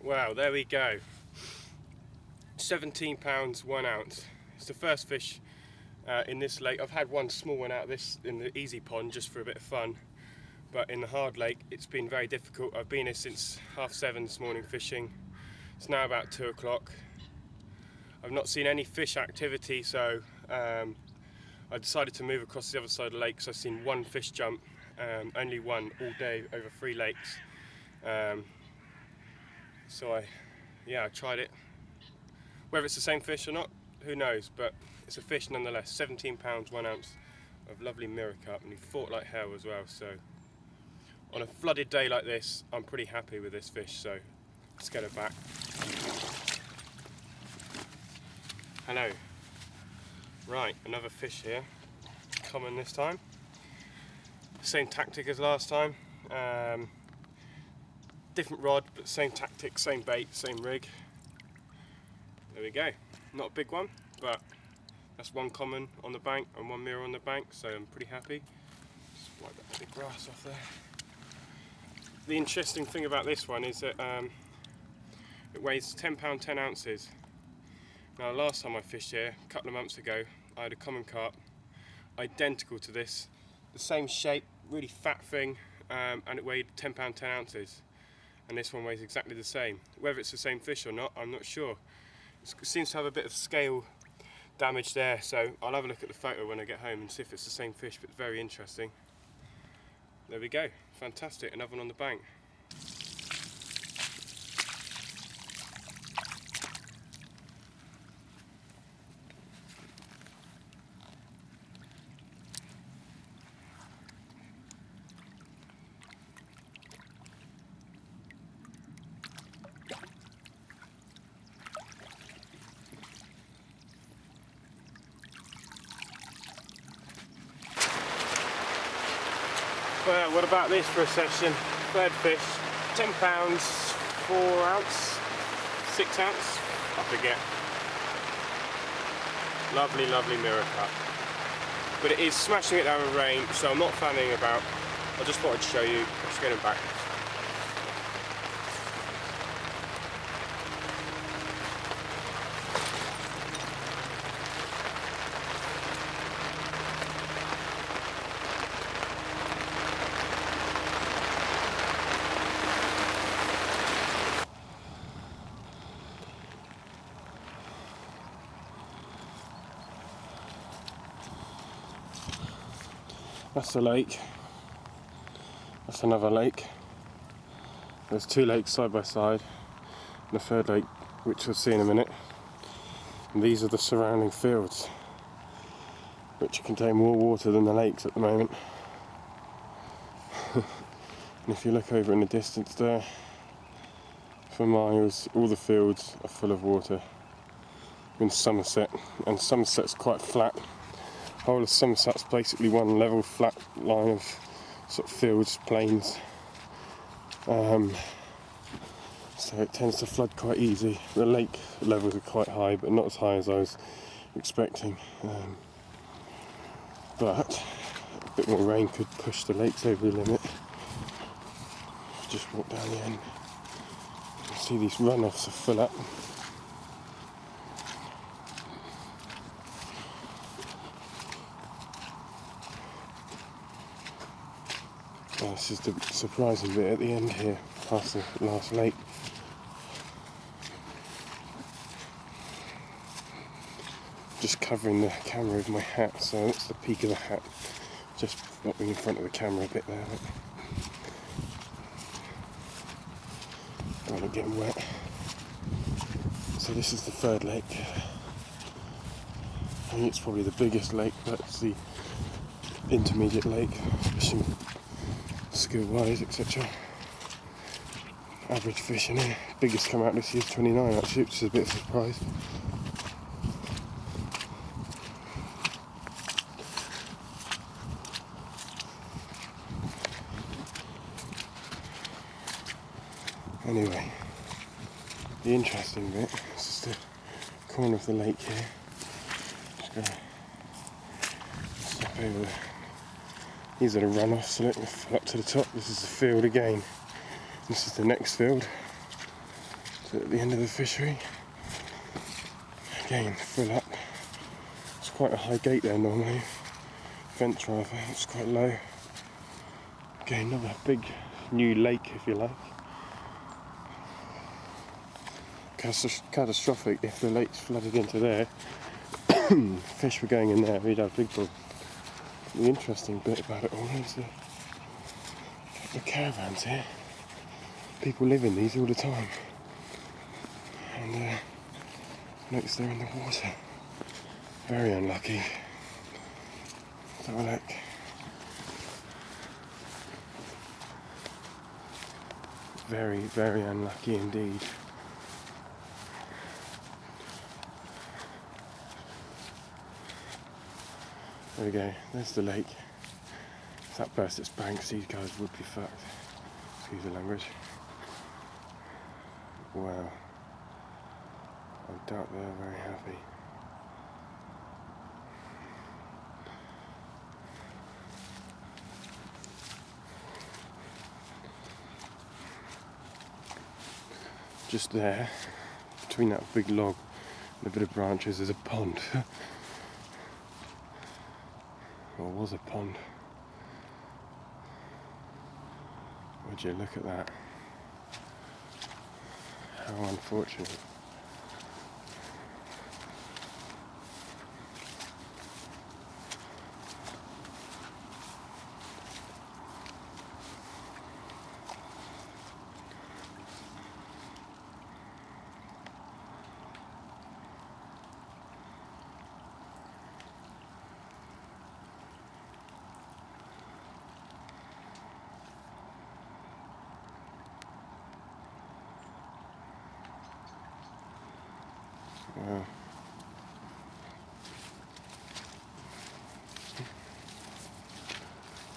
Wow, there we go. £17, 1 ounce. It's the first fish in this lake. I've had one small one out of this in the easy pond just for a bit of fun, but in the hard lake it's been very difficult. I've been here since 7:30 this morning fishing. It's now about 2 o'clock. I've not seen any fish activity, so I decided to move across the other side of the lake because I've seen one fish jump, only one all day over 3 lakes. So I tried it. Whether it's the same fish or not, who knows, but it's a fish nonetheless. £17, 1 ounce of lovely mirror carp, and he fought like hell as well. So on a flooded day like this, I'm pretty happy with this fish, so let's get her back. Hello. Right, another fish here, common this time. Same tactic as last time. Different rod, but same tactic, same bait, same rig. There we go. Not a big one, but that's one common on the bank and one mirror on the bank, so I'm pretty happy. Just wipe that bit of grass off there. The interesting thing about this one is that it weighs £10, 10 ounces. Now, last time I fished here, a couple of months ago, I had a common carp, identical to this, the same shape, really fat thing, and it weighed £10, 10 ounces. And this one weighs exactly the same. Whether it's the same fish or not, I'm not sure. It seems to have a bit of scale damage there, so I'll have a look at the photo when I get home and see if it's the same fish, but it's very interesting. There we go, fantastic, another one on the bank. Well, what about this for a session? Third fish, £10, 4 ounce, 6 ounce, I forget. Lovely, lovely mirror cut. But it is smashing it down with rain, so I'm not fanning about. I just thought I'd show you. Let's get him back. That's the lake. That's another lake. There's 2 lakes side by side, and a third lake, which we'll see in a minute. And these are the surrounding fields, which contain more water than the lakes at the moment. And if you look over in the distance there, for miles, all the fields are full of water. In Somerset, and Somerset's quite flat. The whole of Somerset's basically one level flat line of sort of fields, plains. So it tends to flood quite easy. The lake levels are quite high, but not as high as I was expecting. But a bit more rain could push the lakes over the limit. Just walk down the end. You can see these runoffs are full up. Oh, this is the surprising bit at the end here, past the last lake. Just covering the camera with my hat, so that's the peak of the hat. Just not in front of the camera a bit there. Don't want to get wet. So this is the third lake. I think it's probably the biggest lake, but it's the intermediate lake, fishing skill-wise, etc. Average fish in here. Biggest come out this year is 29 actually, which is a bit of a surprise. Anyway, the interesting bit is just the corner of the lake here. Just go step over there. These are the runoffs, so let me fill up to the top. This is the field again. This is the next field. So at the end of the fishery, again full up. It's quite a high gate there normally, fence rather, it's quite low. Again, another big new lake if you like. Catastrophic if the lake's flooded into there. Fish were going in there, we'd have big problem. The interesting bit about it all is the caravans here. People live in these all the time. And notice they're in the water. Very unlucky. Let's have a look. Very, very unlucky indeed. There we go, there's the lake. If that burst its banks, these guys would be fucked. Excuse the language. Wow. I doubt they're very happy. Just there, between that big log and a bit of branches, there's a pond. Or was a pond. Would you look at that? How unfortunate. Wow.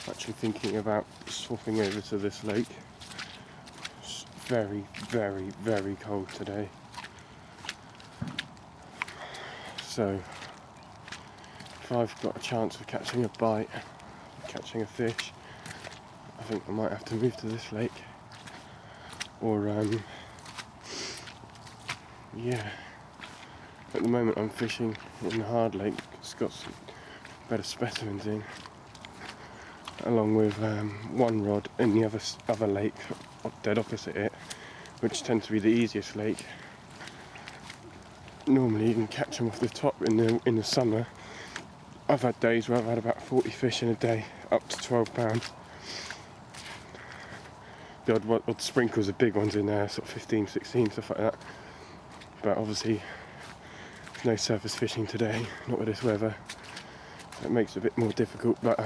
Actually thinking about swapping over to this lake. It's very, very, very cold today. So if I've got a chance of catching a bite, catching a fish, I think I might have to move to this lake. Or yeah. At the moment I'm fishing in the hard lake. It's got some better specimens in, along with one rod in the other lake dead opposite it, which tends to be the easiest lake. Normally you can catch them off the top in the summer. I've had days where I've had about 40 fish in a day, up to 12 pounds. The odd sprinkles of big ones in there, sort of 15, 16, stuff like that. But obviously no surface fishing today, not with this weather, so it makes it a bit more difficult. But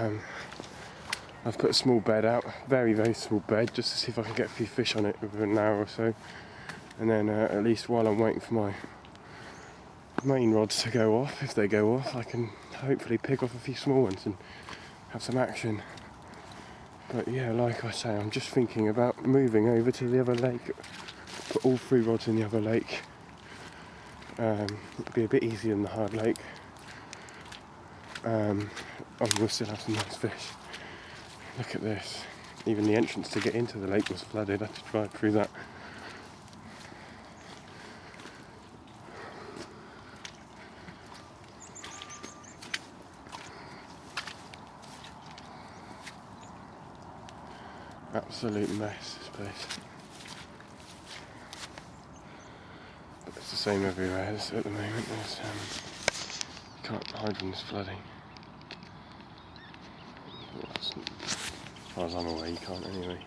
I've put a small bed out, very, very small bed, just to see if I can get a few fish on it within an hour or so. And then at least while I'm waiting for my main rods to go off, if they go off, I can hopefully pick off a few small ones and have some action. But yeah, like I say, I'm just thinking about moving over to the other lake, put all 3 rods in the other lake. It'll be a bit easier than the hard lake. And we'll still have some nice fish. Look at this. Even the entrance to get into the lake was flooded. I had to drive through that. Absolute mess, this place. But it's the same everywhere at the moment. There's you can't hide from this flooding. As far as I'm aware, you can't anyway.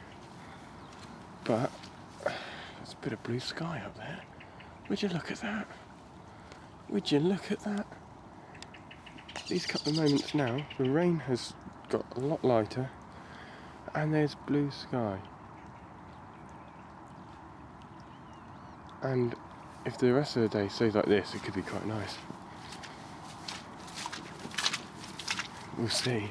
But there's a bit of blue sky up there. Would you look at that? Would you look at that? These couple of moments now, the rain has got a lot lighter, and there's blue sky. And if the rest of the day stays like this, it could be quite nice. We'll see.